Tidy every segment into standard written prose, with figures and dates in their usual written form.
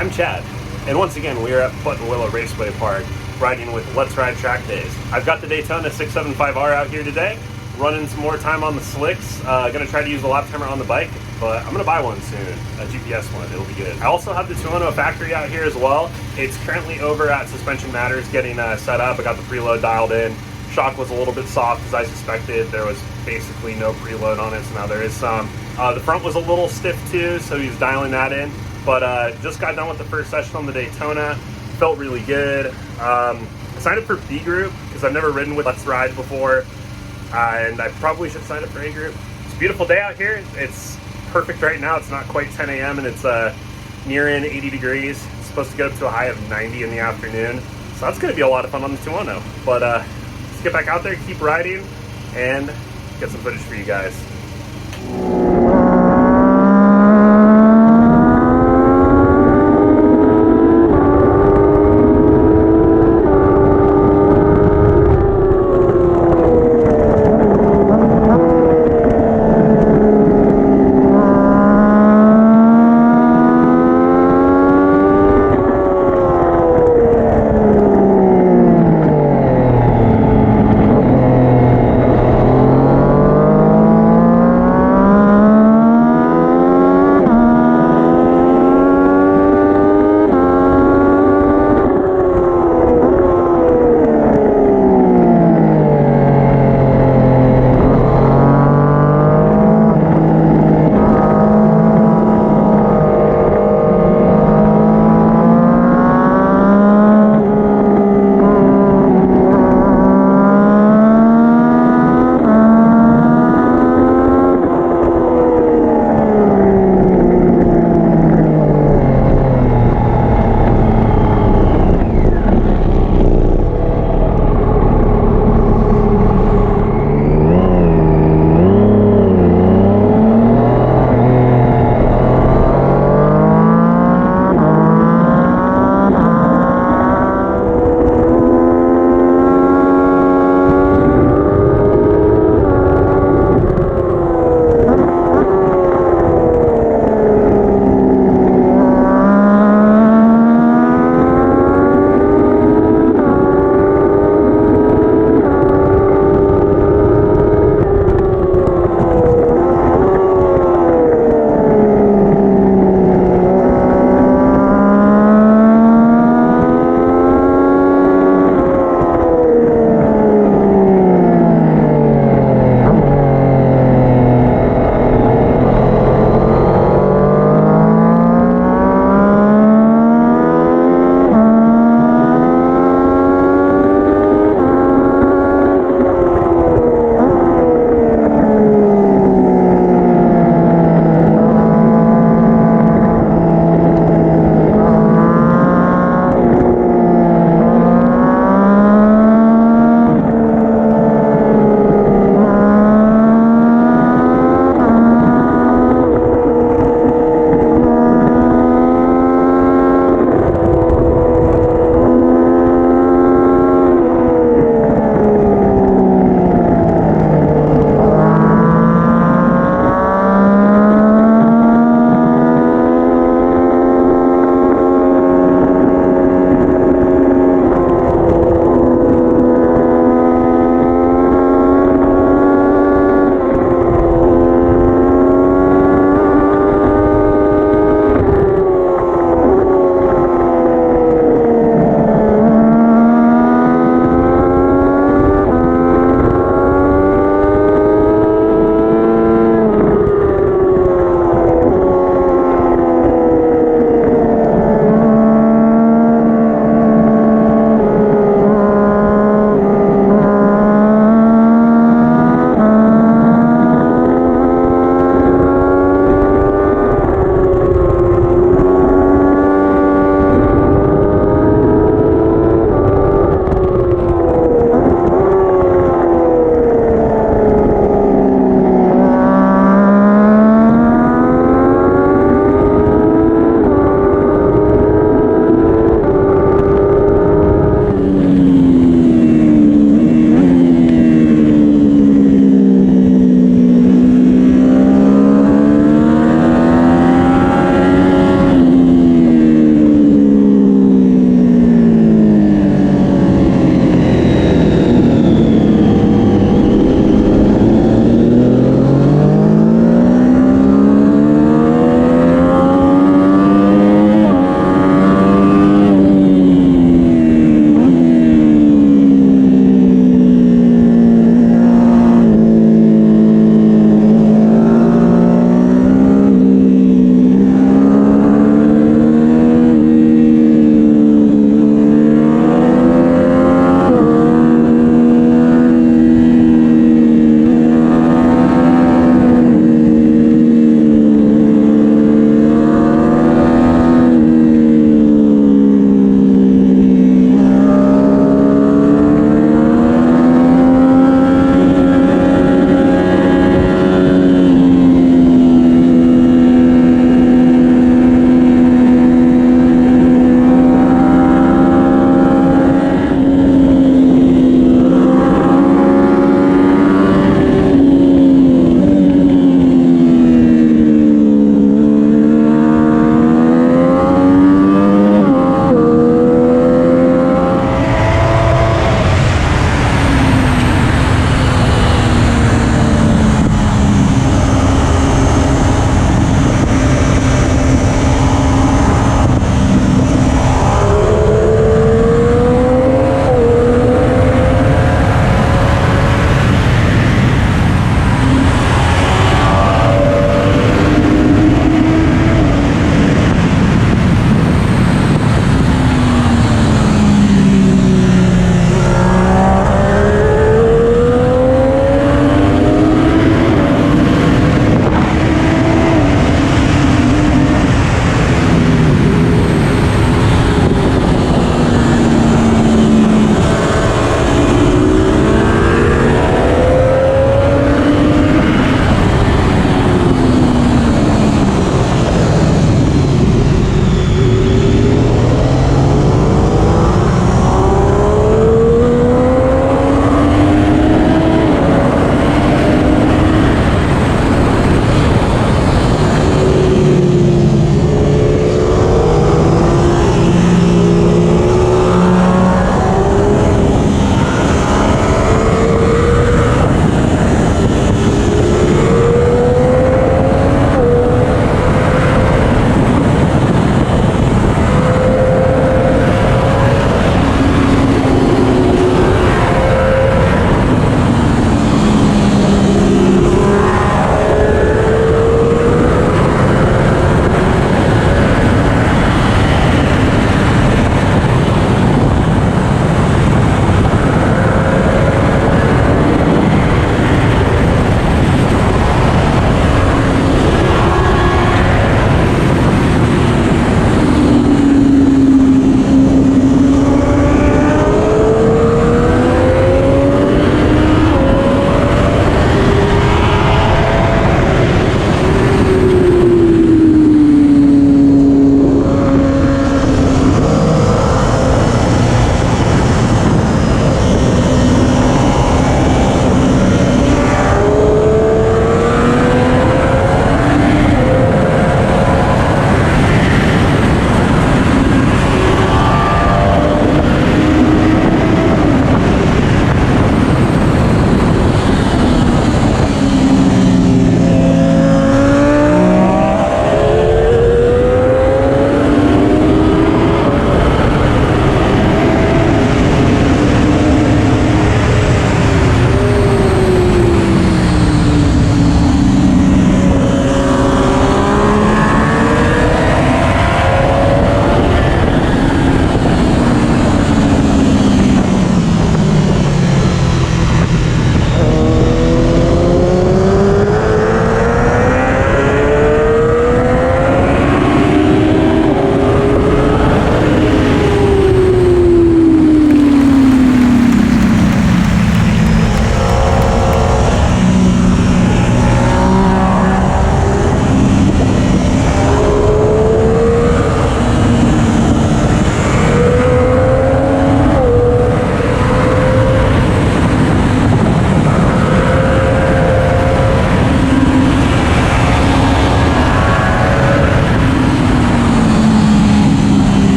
I'm Chad, and once again we are at Buttonwillow Raceway Park riding with Let's Ride Track Days. I've got the Daytona 675R out here today, running some more time on the slicks. Gonna try to use a lap timer on the bike, but I'm gonna buy one soon, a GPS one, it'll be good. I also have the Tuono factory out here as well. It's currently over at Suspension Matters getting set up. I got the preload dialed in. Shock was a little bit soft as I suspected. There was basically no preload on it, so now there is some. The front was a little stiff too, so he's dialing that in. But just got done with the first session on the Daytona. Felt really good. I signed up for B group because I've never ridden with Let's Ride before, and I probably should sign up for A group. It's a beautiful day out here. It's perfect right now. It's not quite 10 a.m. and it's nearing 80 degrees. It's supposed to get up to a high of 90 in the afternoon, so that's going to be a lot of fun on the Tuono. But let's get back out there, keep riding, and get some footage for you guys.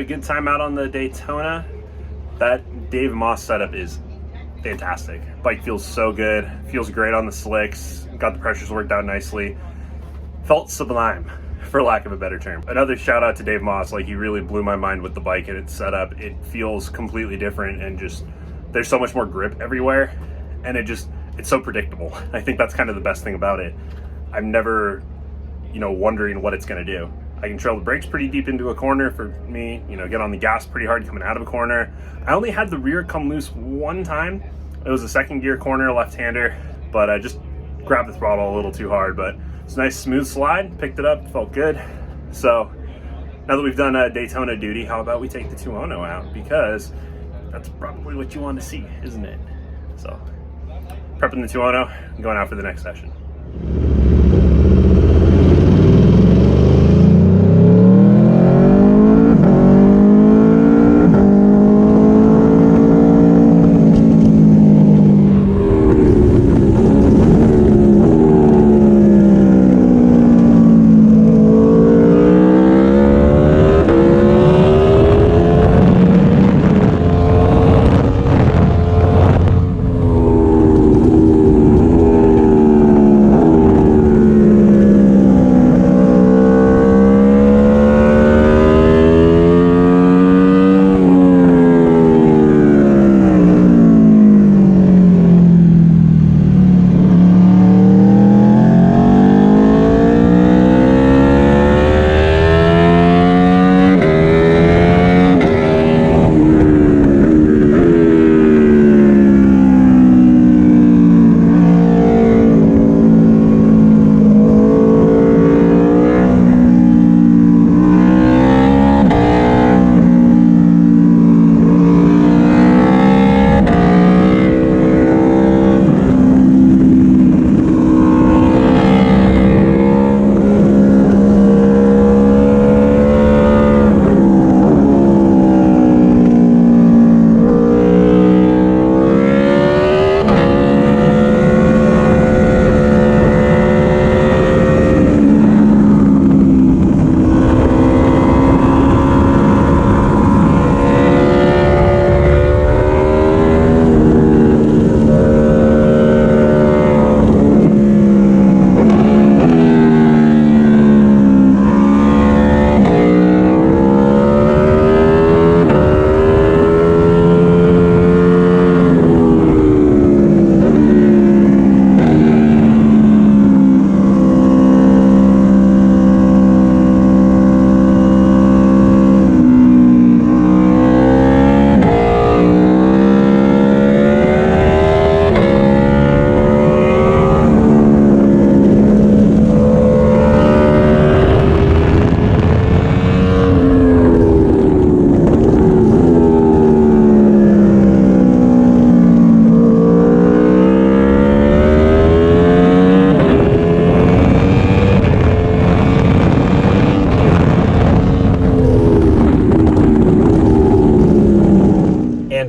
a good time out on the Daytona. That Dave Moss setup is fantastic. Bike feels so good, feels great on the slicks, got the pressures worked out nicely. Felt sublime, for lack of a better term. Another shout out to Dave Moss, like he really blew my mind with the bike and its setup. It feels completely different and just, there's so much more grip everywhere and it's so predictable. I think that's kind of the best thing about it. I'm never, wondering what it's gonna do. I can trail the brakes pretty deep into a corner for me, get on the gas pretty hard coming out of a corner. I only had the rear come loose one time. It was a second gear corner, left-hander, but I just grabbed the throttle a little too hard, but it's a nice smooth slide, picked it up, felt good. So now that we've done Daytona duty, how about we take the Tuono out? Because that's probably what you want to see, isn't it? So prepping the Tuono and going out for the next session.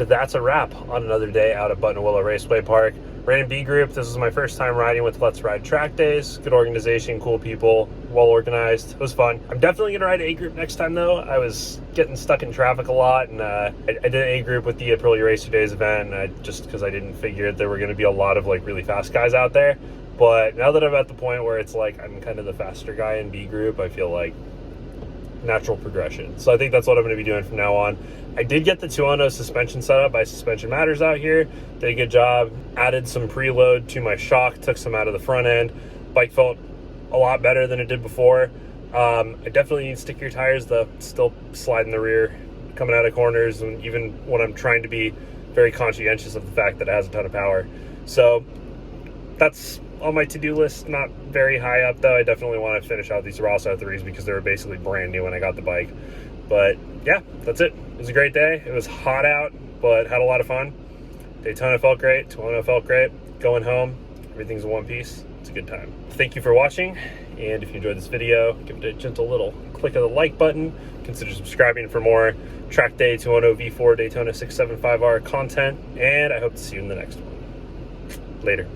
That's a wrap on another day out at Buttonwillow Raceway Park. Ran in B group. This is my first time riding with Let's Ride track days. Good organization, cool people, well organized. It was fun. I'm definitely gonna ride A group next time though. I was getting stuck in traffic a lot, and I did A group with the Aprilia Racer Days event, and just because I didn't figure there were gonna be a lot of like really fast guys out there. But now that I'm at the point where it's like I'm kind of the faster guy in B group, I feel like natural progression. So I think that's what I'm going to be doing from now on. I did get the Tuono suspension set up by Suspension Matters out here. Did a good job. Added some preload to my shock, took some out of the front end. Bike felt a lot better than it did before. I definitely need stickier tires. The still slide in the rear coming out of corners, and even when I'm trying to be very conscientious of the fact that it has a ton of power. So that's on my to-do list. Not very high up though. I definitely want to finish out these Rosso 3s because they were basically brand new when I got the bike. But yeah, that's it. It was a great day. It was hot out, but had a lot of fun. Daytona felt great. Tuono felt great. Going home, everything's in one piece. It's a good time. Thank you for watching, and if you enjoyed this video, give it a gentle little click of the like button. Consider subscribing for more track day Tuono V4 Daytona 675R content, and I hope to see you in the next one. Later.